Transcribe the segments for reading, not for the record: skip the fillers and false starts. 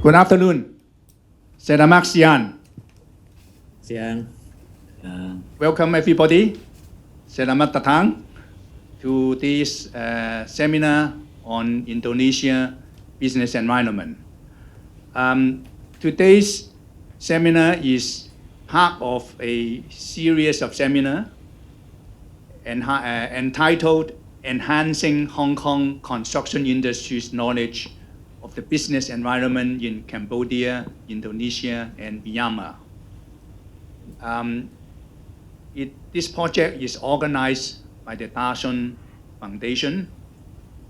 Good afternoon. Selamat siang. Siang. Welcome everybody. Selamat datang to this seminar on Indonesia business environment. Today's seminar is part of a series of seminars entitled Enhancing Hong Kong Construction Industry's Knowledge of the Business Environment in Cambodia, Indonesia, and Myanmar. This project is organized by the Dasun Foundation,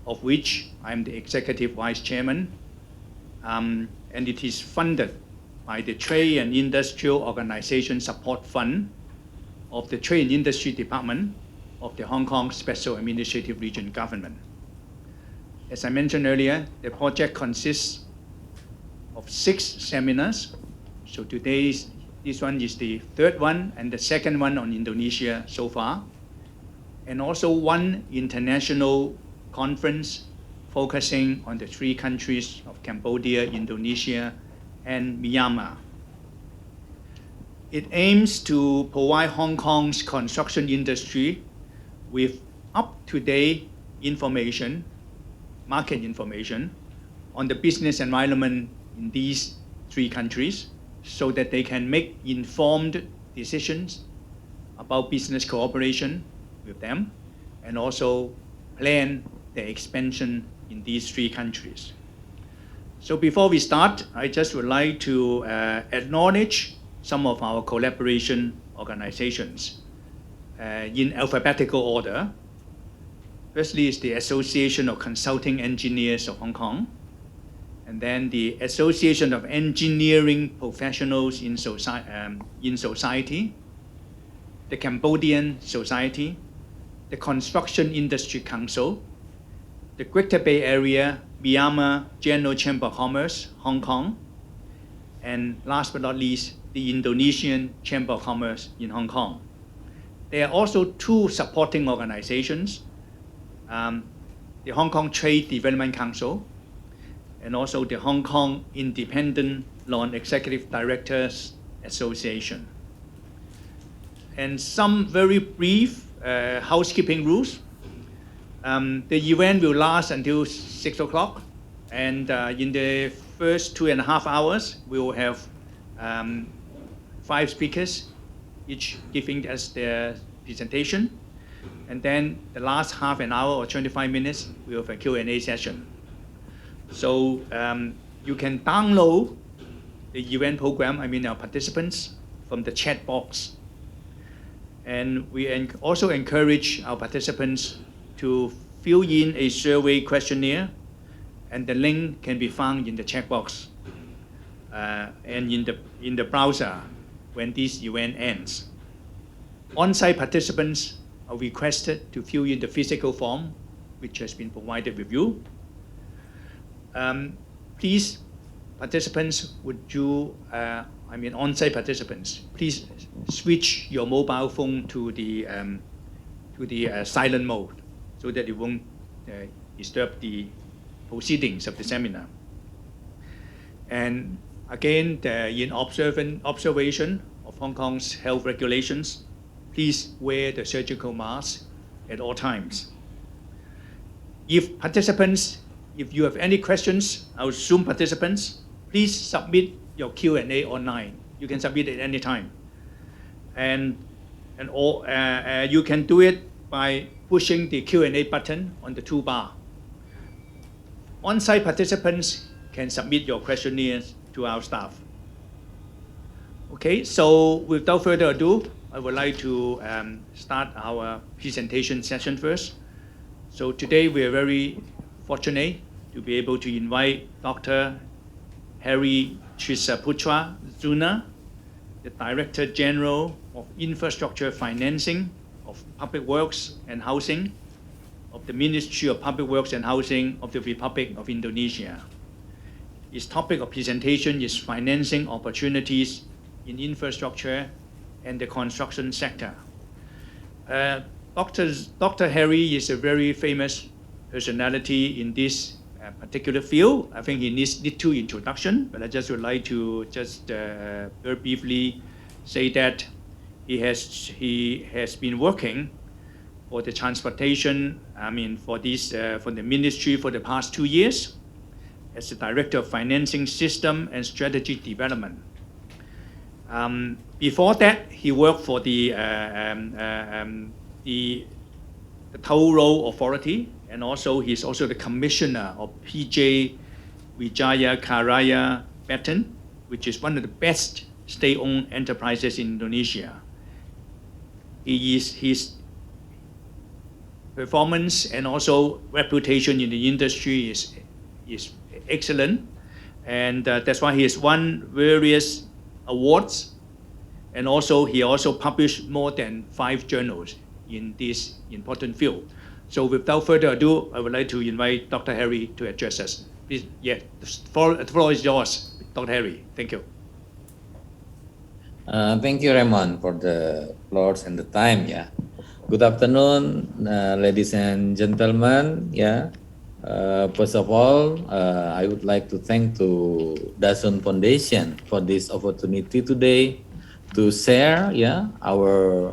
of which I'm the Executive Vice Chairman, and it is funded by the Trade and Industrial Organization Support Fund of the Trade and Industry Department of the Hong Kong Special Administrative Region Government. As I mentioned earlier, the project consists of 6 seminars. So this one is the third one and the second one on Indonesia so far, and also one international conference focusing on the 3 countries of Cambodia, Indonesia, and Myanmar. It aims to provide Hong Kong's construction industry with up-to-date information, market information on the business environment in these 3 countries so that they can make informed decisions about business cooperation with them and also plan their expansion in these 3 countries. So before we start, I just would like to acknowledge some of our collaboration organizations in alphabetical order. Firstly is the Association of Consulting Engineers of Hong Kong, and then the Association of Engineering Professionals in Society, the Cambodian Society, the Construction Industry Council, the Greater Bay Area Myanmar General Chamber of Commerce, Hong Kong, and last but not least, the Indonesian Chamber of Commerce in Hong Kong. There are also 2 supporting organizations, the Hong Kong Trade Development Council, and also the Hong Kong Independent Non-Executive Directors Association. And some very brief housekeeping rules. The event will last until 6 o'clock, and in the first 2.5 hours, we will have 5 speakers, each giving us their presentation. And then the last half an hour or 25 minutes, we have a Q&A session. So you can download the event program, our participants, from the chat box. And we also encourage our participants to fill in a survey questionnaire, and the link can be found in the chat box and in the browser when this event ends. On-site participants are requested to fill in the physical form, which has been provided with you. Please, participants, on-site participants, please switch your mobile phone to the silent mode so that it won't disturb the proceedings of the seminar. And again, in observation of Hong Kong's health regulations, please wear the surgical mask at all times. If you have any questions, our Zoom participants, please submit your Q&A online. You can submit it at any time. And you can do it by pushing the Q&A button on the toolbar. On-site participants can submit your questionnaires to our staff. Okay, so without further ado, I would like to start our presentation session first. So today we are very fortunate to be able to invite Dr. Harry Trisaputra Zuna, the Director General of Infrastructure Financing of Public Works and Housing of the Ministry of Public Works and Housing of the Republic of Indonesia. His topic of presentation is financing opportunities in infrastructure and the construction sector. Dr. Harry is a very famous personality in this particular field. I think he needs two introduction, but I just would like to just very briefly say that he has been working for the transportation, for the ministry for the past 2 years as the Director of Financing System and Strategy Development. Before that, he worked for the Toll Road Authority, and also he's also the commissioner of PJ Wijaya Karya Batin, which is one of the best state-owned enterprises in Indonesia. His performance and also reputation in the industry is excellent, and that's why he has won various awards, and also he also published more than 5 journals in this important field. So without further ado, I would like to invite Dr. Harry to address us. Please, the floor is yours, Dr. Harry. Thank you. Thank you, Raymond, for the floor and the time. Yeah. Good afternoon, ladies and gentlemen. Yeah. First of all, I would like to thank to Dasun Foundation for this opportunity today to share, our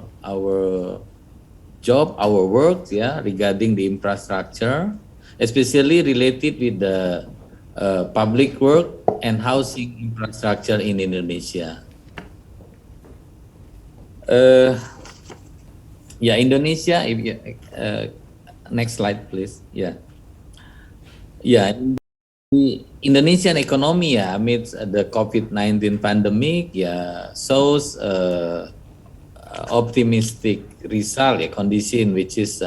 job, our work, regarding the infrastructure, especially related with the public work and housing infrastructure in Indonesia. Indonesia. Next slide, please. The Indonesian economy, amidst the COVID-19 pandemic, shows optimistic result, condition which is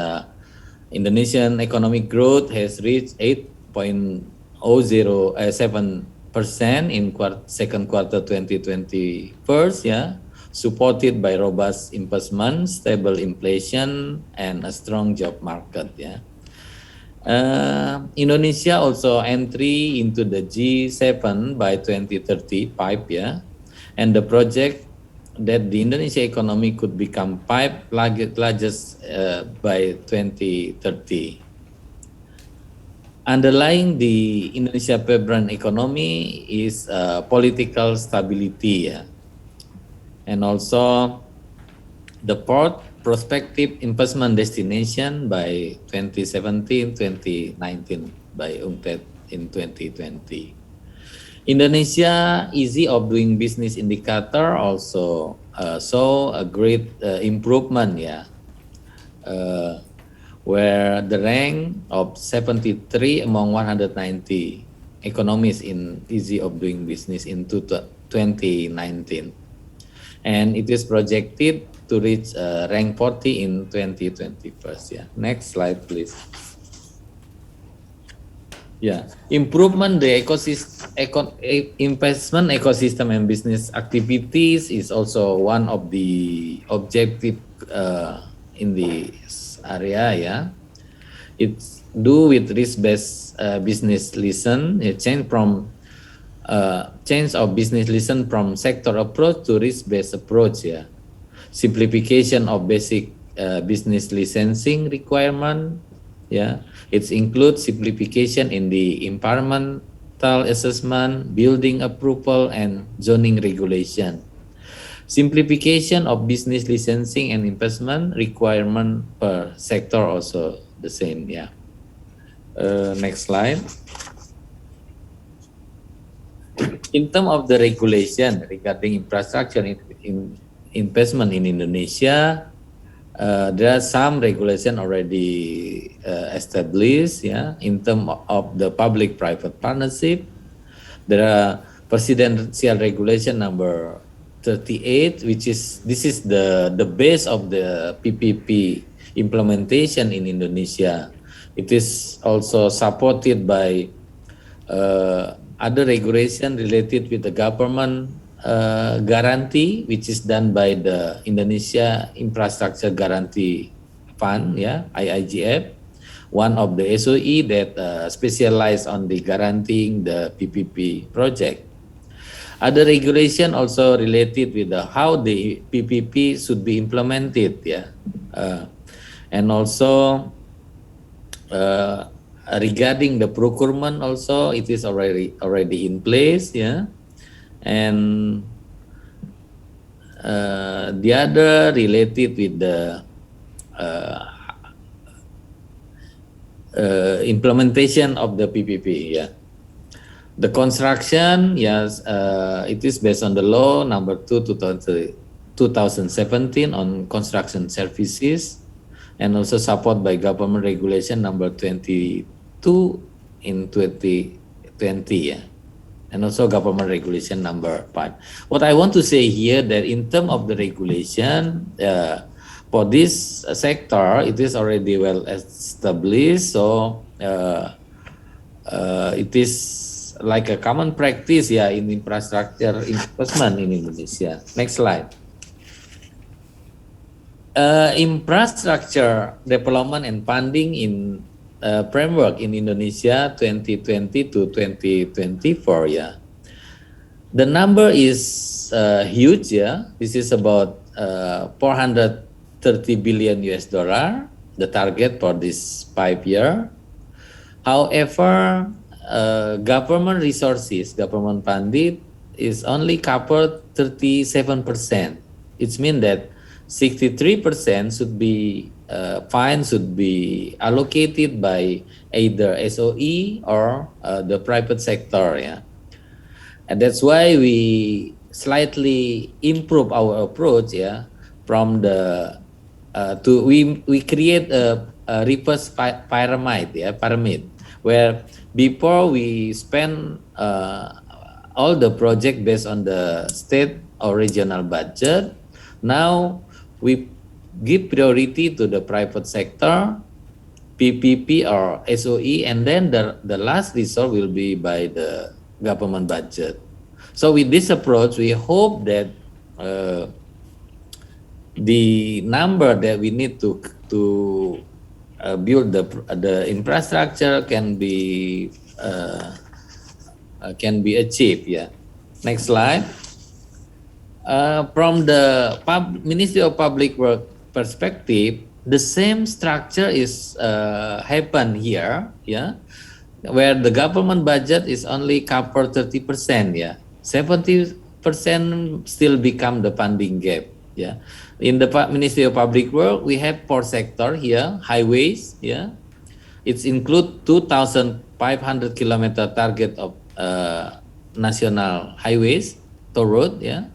Indonesian economic growth has reached 8.07% in second quarter 2021, supported by robust investment, stable inflation, and a strong job market. Indonesia also entry into the G7 by 2035, and the project that the Indonesia economy could become 5th largest by 2030. Underlying the Indonesia vibrant economy is political stability, and also the fourth prospective investment destination by 2017-2019 by UNCTAD in 2020. Indonesia easy of doing business indicator also saw a great improvement, where the rank of 73 among 190 economies in easy of doing business in 2019, and it is projected to reach rank 40 in 2021. Next slide, please. Improvement the investment ecosystem and business activities is also one of the objective in this area. It's do with risk-based business listen, a change of business listen from sector approach to risk-based approach. Simplification of basic business licensing requirement. It includes simplification in the environmental assessment, building approval, and zoning regulation. Simplification of business licensing and investment requirement per sector also the same. Next slide. In terms of the regulation regarding infrastructure in investment in Indonesia, there are some regulation already established. In terms of the public-private partnership, there are presidential regulation number 38, which is the base of the PPP implementation in Indonesia. It is also supported by other regulation related with the government guarantee, which is done by the Indonesia Infrastructure Guarantee Fund, IIGF, one of the SOE that specialize on the guaranteeing the PPP project. Other regulation also related with how the PPP should be implemented, and also regarding the procurement also, it is already in place, yeah. And the other related with the implementation of the PPP, yeah. The construction, yes, it is based on the law number 2017 on construction services, and also support by government regulation number 22 in 2020, yeah. And also government regulation number 5. What I want to say here that in terms of the regulation, for this sector, it is already well established. So it is like a common practice, yeah, in infrastructure investment in Indonesia. Next slide. Infrastructure development and funding in framework in Indonesia 2020 to 2024, yeah. The number is huge, yeah. This is about 430 billion US dollar, the target for this 5 year. However, government resources, government funded is only covered 37%. It means that 63% should be funds should be allocated by either SOE or the private sector, yeah. And that's why we slightly improve our approach, yeah, from the we create a reverse pyramid, yeah, pyramid, where before we spend all the project based on the state or regional budget. Now we give priority to the private sector, PPP or SOE, and then the last resort will be by the government budget. So with this approach, we hope that the number that we need to build the infrastructure can be achieved. Yeah. Next slide. From the Ministry of Public Work perspective, the same structure is happen here. Yeah, where the government budget is only covered 30%. Yeah, 70% still become the funding gap. Yeah. In the Ministry of Public Work, we have 4 sectors here. Highways, yeah, it's include 2,500 kilometer target of national highways, toll road, yeah.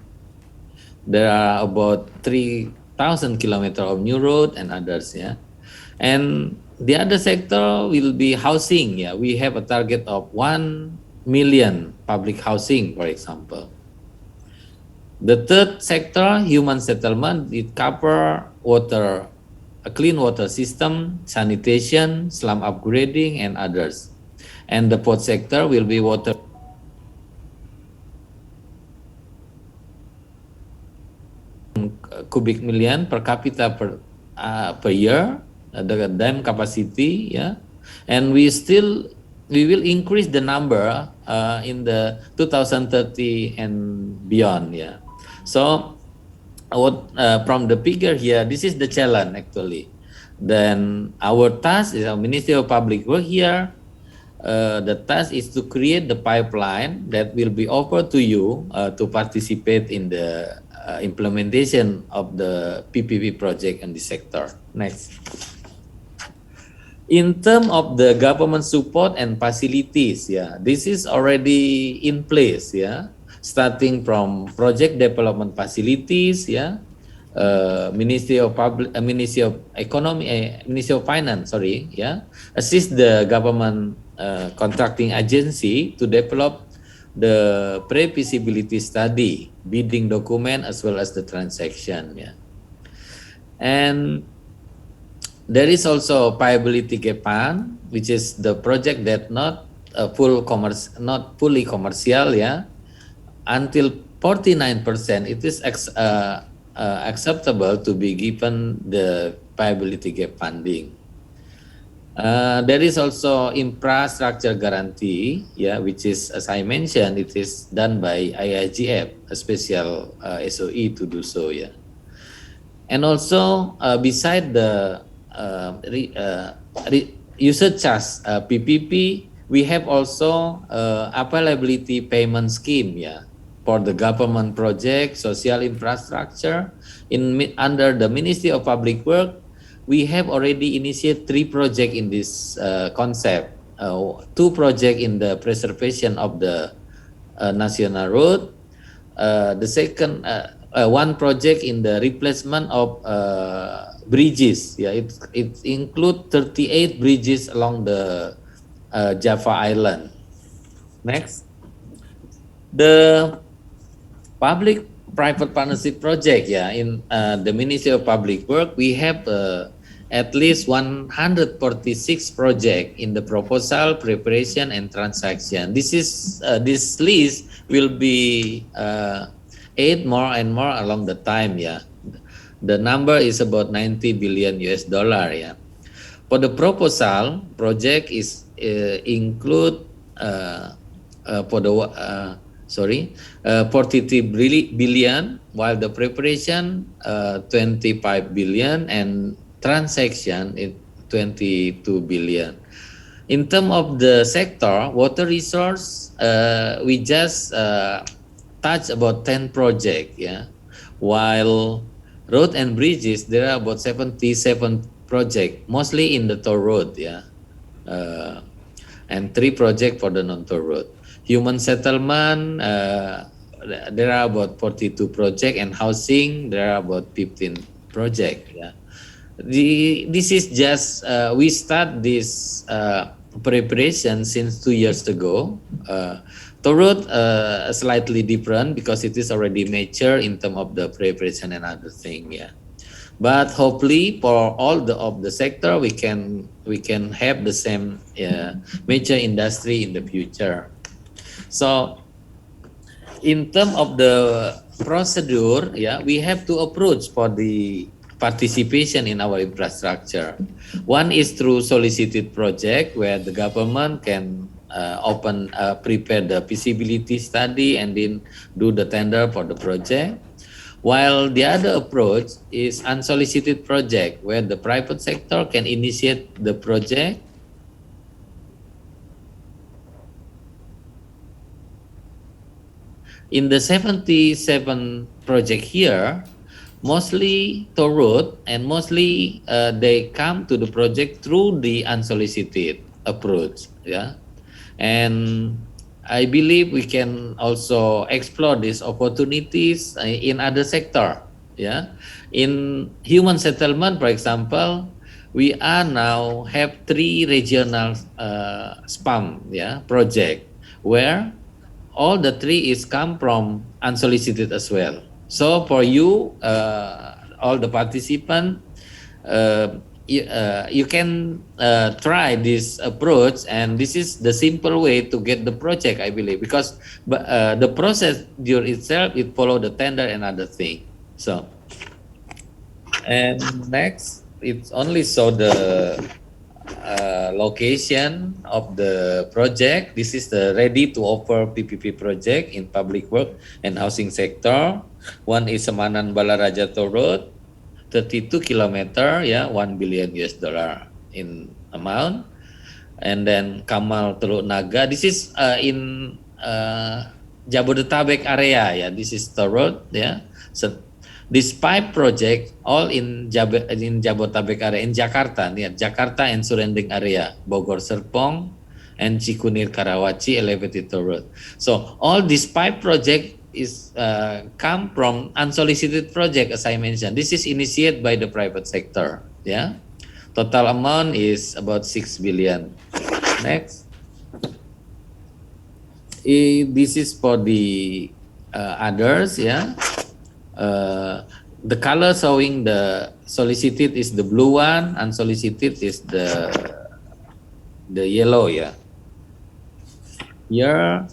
There are about 3,000 kilometer of new road and others, yeah. And the other sector will be housing, yeah. We have a target of 1 million public housing, for example. The third sector, human settlement, it cover water, a clean water system, sanitation, slum upgrading, and others. And the fourth sector will be water cubic million per capita per year, the dam capacity, yeah. And we will increase the number in the 2030 and beyond, yeah. So from the figure here, this is the challenge actually. Then our task is our Ministry of Public Work here. The task is to create the pipeline that will be offered to you to participate in the implementation of the PPP project in the sector. Next. In terms of the government support and facilities, yeah, this is already in place, yeah. Starting from project development facilities, yeah, Ministry of Finance, sorry, yeah, assist the government contracting agency to develop the pre-feasibility study, bidding document, as well as the transaction, yeah. And there is also viability gap fund, which is the project that not fully commercial, yeah. Until 49%, it is acceptable to be given the viability gap funding. There is also infrastructure guarantee, yeah, which is, as I mentioned, it is done by IIGF, a special SOE to do so, yeah. And also beside the usage charge PPP. We have also availability payment scheme, yeah, for the government project, social infrastructure. Under the Ministry of Public Work, we have already initiated 3 projects in this concept. 2 projects in the preservation of the national road. The second, 1 project in the replacement of bridges. Yeah, it includes 38 bridges along the Java Island. Next, the public-private partnership project. Yeah, in the Ministry of Public Work, we have at least 146 projects in the proposal, preparation, and transaction. This list will be add more and more along the time. Yeah, the number is about 90 billion US dollar. Yeah, for the proposal project is include for the 43 billion, while the preparation 25 billion and transaction is 22 billion. In terms of the sector, water resource, we just touch about 10 projects, yeah. While road and bridges, there are about 77 projects, mostly in the toll road, yeah. And 3 projects for the non-toll road. Human settlement, there are about 42 projects, and housing, there are about 15 projects, yeah. This is just we start this preparation since 2 years ago. Toll road slightly different because it is already mature in terms of the preparation and other thing. Yeah, but hopefully for all of the sector we can have the same major industry in the future. So in terms of the procedure, yeah, we have two approach for the participation in our infrastructure. One is through solicited project where the government can prepare the feasibility study and then do the tender for the project. While the other approach is unsolicited project where the private sector can initiate the project. In the 77 project here, mostly toll road, and mostly they come to the project through the unsolicited approach. Yeah, and I believe we can also explore these opportunities in other sector. Yeah, in human settlement, for example, we are now have 3 regional SPAM, yeah, project where all the 3 is come from unsolicited as well. So for you, all the participants, you can try this approach, and this is the simple way to get the project, I believe, because the process itself, it follow the tender and other thing. So, and next, it's only show the location of the project. This is the ready to offer PPP project in public work and housing sector. One is Semanan Balaraja Toll Road, 32 kilometer, yeah, 1 billion US dollar in amount. And then Kamal Teluk Naga, this is in Jabodetabek area, yeah, this is toll road, yeah. So this 5 project all in Jabodetabek area, in Jakarta, yeah, Jakarta and surrounding area, Bogor Serpong and Cikunir Karawaci elevated toll road. So all these 5 projects is come from unsolicited project, as I mentioned. This is initiated by the private sector. Yeah, total amount is about 6 billion. Next, this is for the others. Yeah, the color showing the solicited is the blue one, unsolicited is the yellow. Yeah, here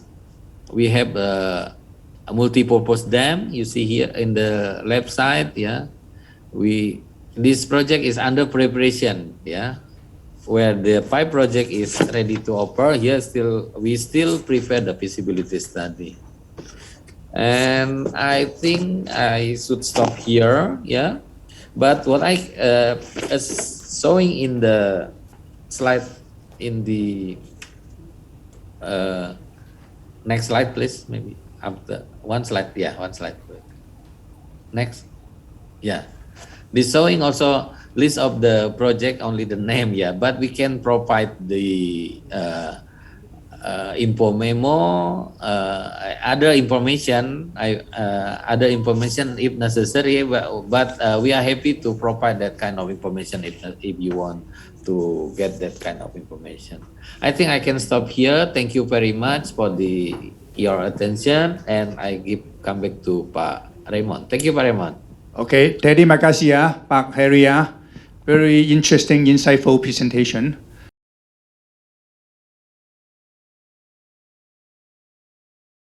we have a multi-purpose dam. You see here in the left side, yeah, this project is under preparation, yeah, where the 5 project is ready to offer. Here we still prepare the feasibility study, and I think I should stop here, yeah. But what I as showing in the slide in the next slide, please. Maybe after one slide. Yeah, one slide. Next. Yeah. This showing also list of the project, only the name. Yeah, but we can provide the info memo, other information, other information if necessary. But we are happy to provide that kind of information if you want to get that kind of information. I think I can stop here. Thank you very much for your attention, and I come back to Pak Raymond. Thank you, Pak Raymond. Okay, terima kasih ya, Pak Heri ya. Very interesting, insightful presentation.